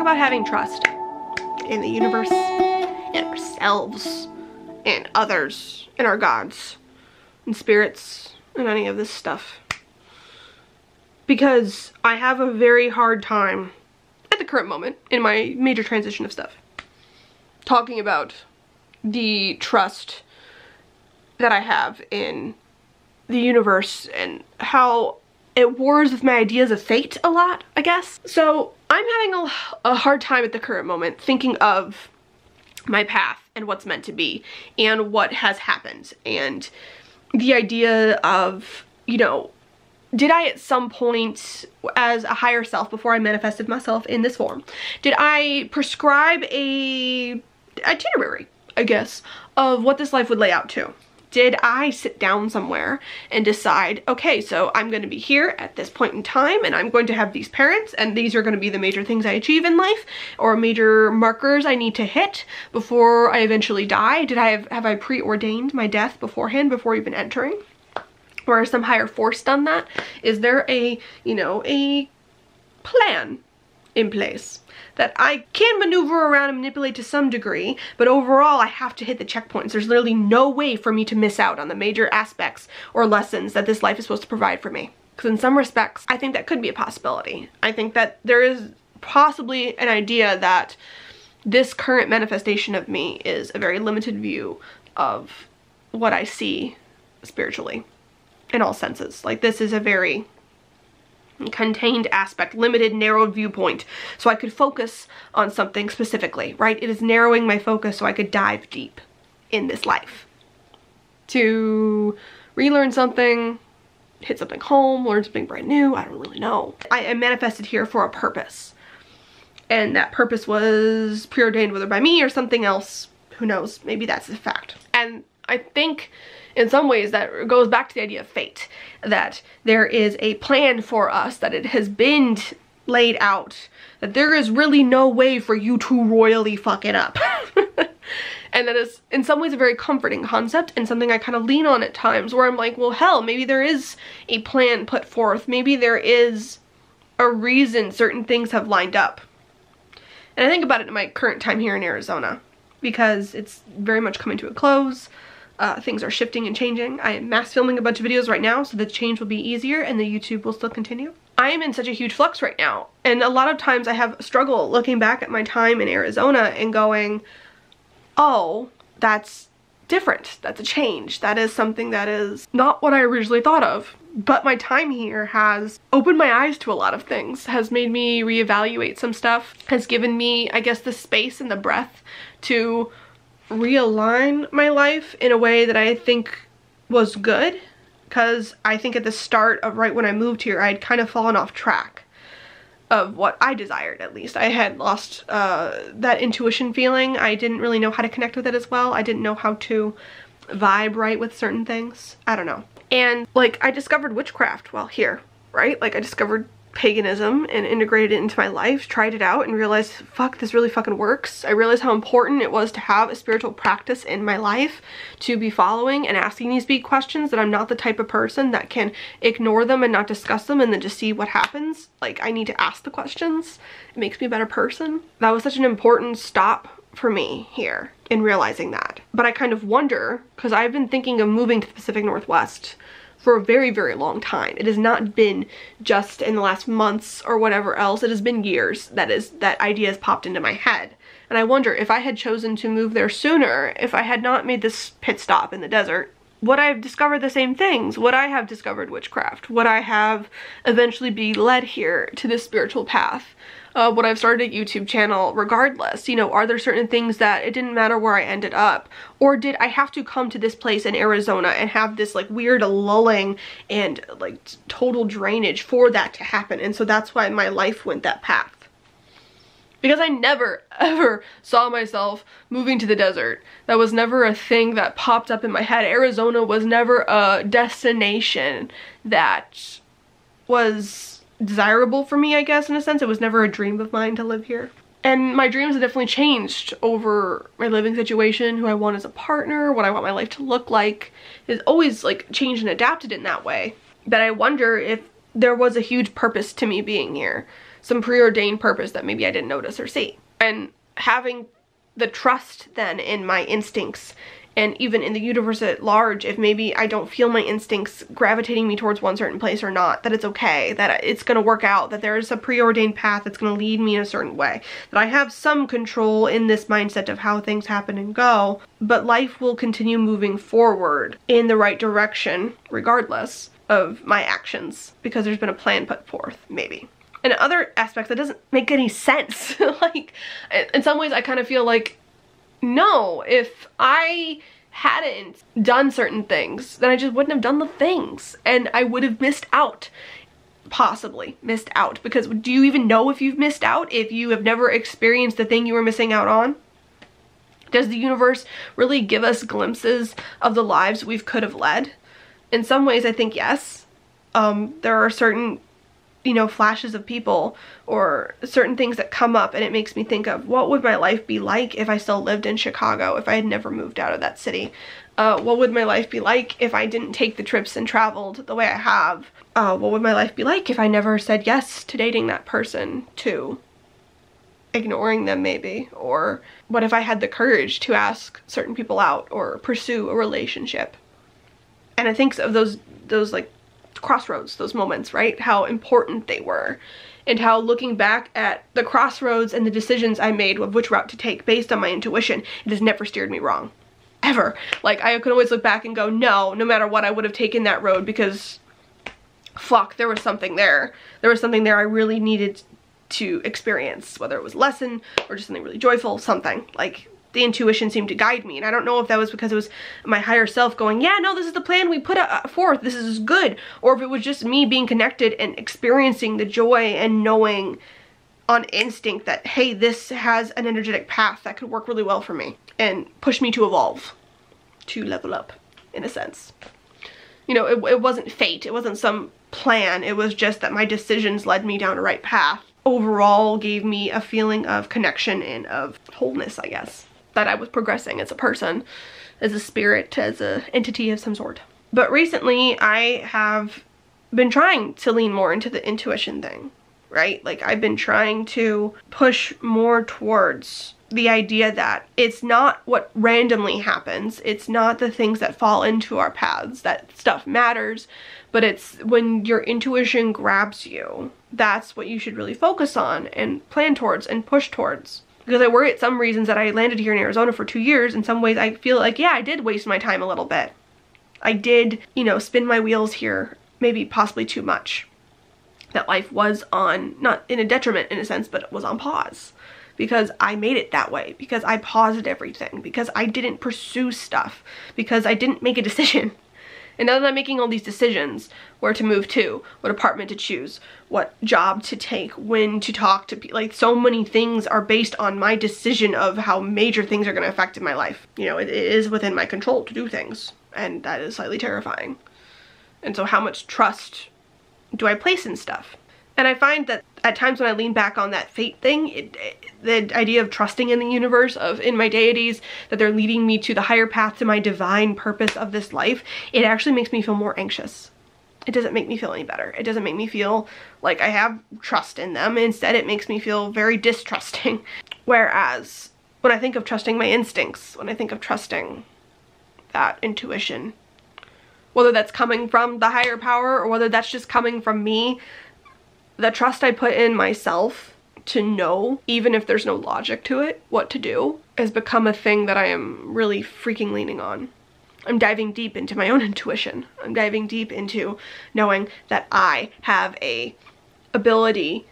about having trust in the universe, in ourselves, and others, and our gods, and spirits, and any of this stuff. Because I have a very hard time at the current moment in my major transition of stuff talking about the trust that I have in the universe and how it wars with my ideas of fate a lot, I guess. So I'm having a hard time at the current moment thinking of my path and what's meant to be and what has happened, and the idea of, you know, did I at some point as a higher self, before I manifested myself in this form, did I prescribe a itinerary, I guess, of what this life would lay out to? Did I sit down somewhere and decide, okay, so I'm going to be here at this point in time, and I'm going to have these parents, and these are going to be the major things I achieve in life, or major markers I need to hit before I eventually die? Did I have I preordained my death beforehand, before even entering? Or has some higher force done that? Is there a, you know, a plan in place that I can maneuver around and manipulate to some degree, but overall I have to hit the checkpoints. There's literally no way for me to miss out on the major aspects or lessons that this life is supposed to provide for me. Because in some respects, I think that could be a possibility. I think that there is possibly an idea that this current manifestation of me is a very limited view of what I see spiritually in all senses. Like, this is a very contained aspect, limited, narrowed viewpoint, so I could focus on something specifically, right? It is narrowing my focus so I could dive deep in this life. To relearn something, hit something home, learn something brand new, I don't really know. I am manifested here for a purpose. And that purpose was preordained, whether by me or something else, who knows, maybe that's the fact. And I think in some ways that goes back to the idea of fate, that there is a plan for us, that it has been laid out, that there is really no way for you to royally fuck it up. And that is in some ways a very comforting concept, and something I kind of lean on at times, where I'm like, well, hell, maybe there is a plan put forth, maybe there is a reason certain things have lined up. And I think about it in my current time here in Arizona, because it's very much coming to a close. Things are shifting and changing. I am mass filming a bunch of videos right now, so the change will be easier and the YouTube will still continue. I am in such a huge flux right now, and a lot of times I have struggle looking back at my time in Arizona and going, oh, that's different. That's a change. That is something that is not what I originally thought of. But my time here has opened my eyes to a lot of things, has made me reevaluate some stuff, has given me, I guess, the space and the breath to realign my life in a way that I think was good, because I think at the start of right when I moved here, I had kind of fallen off track of what I desired. At least I had lost that intuition feeling. I didn't really know how to connect with it as well. I didn't know how to vibe right with certain things. I don't know. And like, I discovered witchcraft while here, right? Like, I discovered paganism and integrated it into my life, tried it out, and realized, fuck, this really fucking works. I realized how important it was to have a spiritual practice in my life, to be following and asking these big questions, that I'm not the type of person that can ignore them and not discuss them and then just see what happens. Like, I need to ask the questions. It makes me a better person. That was such an important stop for me here in realizing that. But I kind of wonder, because I've been thinking of moving to the Pacific Northwest for a very, very long time. It has not been just in the last months or whatever else. It has been years that idea has popped into my head. And I wonder, if I had chosen to move there sooner, if I had not made this pit stop in the desert, would I have discovered the same things? Would I have discovered witchcraft? Would I have eventually be led here to this spiritual path? Would I have started a YouTube channel regardless? You know, are there certain things that it didn't matter where I ended up? Or did I have to come to this place in Arizona and have this like weird lulling and like total drainage for that to happen? And so that's why my life went that path. Because I never, ever saw myself moving to the desert. That was never a thing that popped up in my head. Arizona was never a destination that was desirable for me, I guess, in a sense. It was never a dream of mine to live here. And my dreams have definitely changed over my living situation, who I want as a partner, what I want my life to look like. It's always like changed and adapted in that way. But I wonder if there was a huge purpose to me being here. some preordained purpose that maybe I didn't notice or see. And having the trust then in my instincts and even in the universe at large, if maybe I don't feel my instincts gravitating me towards one certain place or not, that it's okay, that it's going to work out, that there's a preordained path that's going to lead me in a certain way, that I have some control in this mindset of how things happen and go, but life will continue moving forward in the right direction regardless of my actions, because there's been a plan put forth, maybe. And other aspects that doesn't make any sense. Like, in some ways I kind of feel like, no, if I hadn't done certain things, then I just wouldn't have done the things, and I would have missed out. Possibly missed out, because do you even know if you've missed out if you have never experienced the thing you were missing out on? Does the universe really give us glimpses of the lives we could have led? In some ways I think yes. There are certain, you know, flashes of people or certain things that come up, and it makes me think of, what would my life be like if I still lived in Chicago, if I had never moved out of that city? What would my life be like if I didn't take the trips and traveled the way I have? What would my life be like if I never said yes to dating that person, to ignoring them maybe? Or what if I had the courage to ask certain people out or pursue a relationship? And I think of those like crossroads, those moments, right? How important they were, and how looking back at the crossroads and the decisions I made of which route to take based on my intuition, it has never steered me wrong. Ever. Like, I could always look back and go, no matter what, I would have taken that road because fuck, there was something there. There was something there I really needed to experience, whether it was a lesson or just something really joyful, something. Like, the intuition seemed to guide me, and I don't know if that was because it was my higher self going, yeah, no, this is the plan we put forth, this is good, or if it was just me being connected and experiencing the joy and knowing on instinct that, hey, this has an energetic path that could work really well for me and push me to evolve, to level up, in a sense. You know, it wasn't fate, it wasn't some plan, it was just that my decisions led me down a right path. Overall gave me a feeling of connection and of wholeness, I guess. That I was progressing as a person, as a spirit, as an entity of some sort. But recently I have been trying to lean more into the intuition thing, right? Like, I've been trying to push more towards the idea that it's not what randomly happens, it's not the things that fall into our paths, that stuff matters, but it's when your intuition grabs you, that's what you should really focus on and plan towards and push towards. Because I worry at some reasons that I landed here in Arizona for 2 years. In some ways I feel like, yeah, I did waste my time a little bit. I did, you know, spin my wheels here, maybe possibly too much. That life was on, not in a detriment in a sense, but it was on pause. Because I made it that way. Because I paused everything. Because I didn't pursue stuff. Because I didn't make a decision. And now that I'm making all these decisions, where to move to, what apartment to choose, what job to take, when to talk to people, like, so many things are based on my decision of how major things are going to affect in my life. You know, it is within my control to do things, and that is slightly terrifying. And so how much trust do I place in stuff? And I find that at times when I lean back on that fate thing, the idea of trusting in the universe, in my deities, that they're leading me to the higher path, to my divine purpose of this life, it actually makes me feel more anxious. It doesn't make me feel any better. It doesn't make me feel like I have trust in them. Instead, it makes me feel very distrusting. Whereas when I think of trusting my instincts, when I think of trusting that intuition, whether that's coming from the higher power or whether that's just coming from me, the trust I put in myself to know, even if there's no logic to it, what to do, has become a thing that I am really freaking leaning on. I'm diving deep into my own intuition. I'm diving deep into knowing that I have a ability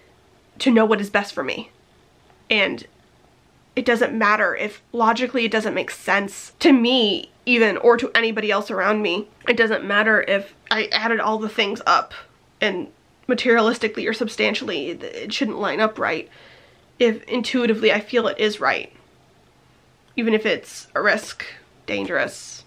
to know what is best for me. And it doesn't matter if logically it doesn't make sense to me even, or to anybody else around me. It doesn't matter if I added all the things up and materialistically or substantially it shouldn't line up right. If intuitively I feel it is right, even if it's a risk, dangerous,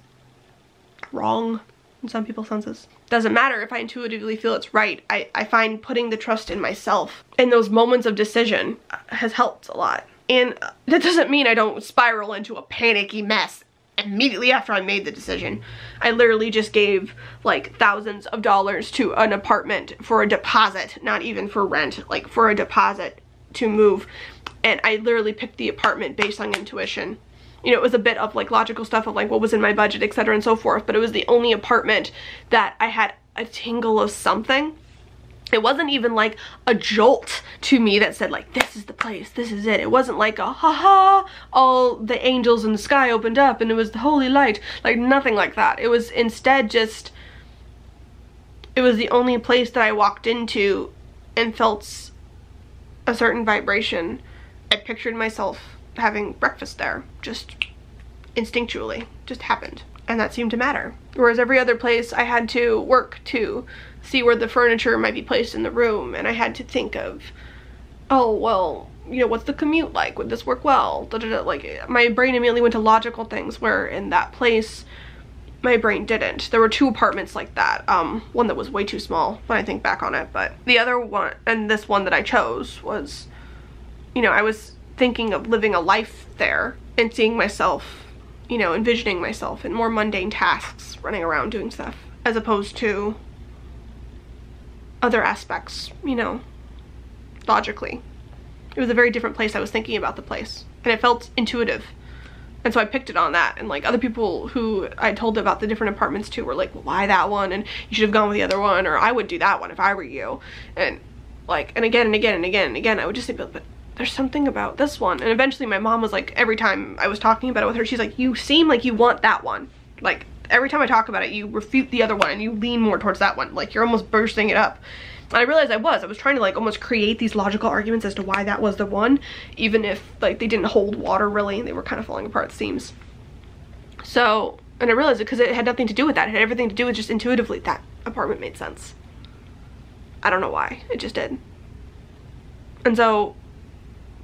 wrong in some people's senses. Doesn't matter if I intuitively feel it's right. I find putting the trust in myself in those moments of decision has helped a lot. And that doesn't mean I don't spiral into a panicky mess immediately after I made the decision. I literally just gave like thousands of dollars to an apartment for a deposit, not even for rent, like for a deposit to move. And I literally picked the apartment based on intuition. You know, it was a bit of like logical stuff of like what was in my budget, etc. and so forth, but it was the only apartment that I had a tingle of something. It wasn't even like a jolt to me that said like, this is the place, this is it. It wasn't like a ha-ha, all the angels in the sky opened up and it was the holy light. Like nothing like that. It was instead just, it was the only place that I walked into and felt a certain vibration. I pictured myself having breakfast there, just instinctually, just happened. And that seemed to matter. Whereas every other place I had to work to see where the furniture might be placed in the room, and I had to think of, oh, well, you know, what's the commute like? Would this work well? Da, da, da. Like, my brain immediately went to logical things, where in that place, my brain didn't. There were 2 apartments like that. One that was way too small when I think back on it, but the other one, and this one that I chose was, you know, I was thinking of living a life there and seeing myself, you know, envisioning myself in more mundane tasks, running around doing stuff, as opposed to other aspects, you know, logically. It was a very different place. I was thinking about the place, and it felt intuitive. And so I picked it on that, and like other people who I told about the different apartments to were like, well, why that one? And you should have gone with the other one, or I would do that one if I were you. And like, and again and again and again and again, I would just say, but there's something about this one. And eventually my mom was like, every time I was talking about it with her, she's like, you seem like you want that one. Like, every time I talk about it, you refute the other one and you lean more towards that one. Like, you're almost bursting it up. And I realized I was trying to like almost create these logical arguments as to why that was the one, even if like they didn't hold water really, and they were kind of falling apart at the seams. So, and I realized it because it had nothing to do with that. It had everything to do with just intuitively that apartment made sense. I don't know why, it just did. And so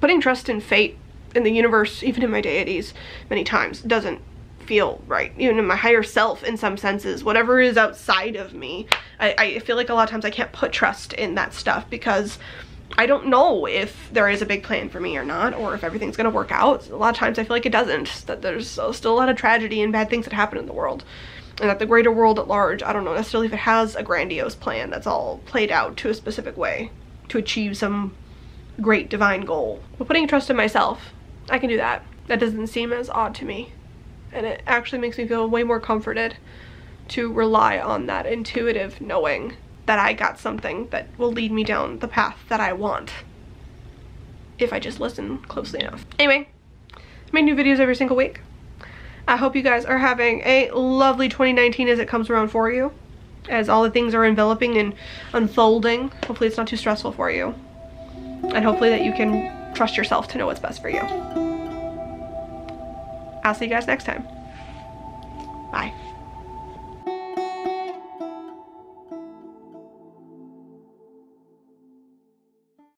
putting trust in fate, in the universe, even in my deities many times, doesn't feel right. Even in my higher self, in some senses, whatever is outside of me, I feel like a lot of times I can't put trust in that stuff because I don't know if there is a big plan for me or not, or if everything's gonna work out. A lot of times I feel like it doesn't, that there's still a lot of tragedy and bad things that happen in the world, and that the greater world at large, I don't know necessarily if it has a grandiose plan that's all played out to a specific way to achieve some great divine goal. But putting trust in myself, I can do that. That doesn't seem as odd to me. And it actually makes me feel way more comforted to rely on that intuitive knowing that I got something that will lead me down the path that I want if I just listen closely enough. Anyway, I make new videos every single week. I hope you guys are having a lovely 2019 as it comes around for you, as all the things are enveloping and unfolding. Hopefully it's not too stressful for you, and hopefully that you can trust yourself to know what's best for you. I'll see you guys next time. Bye.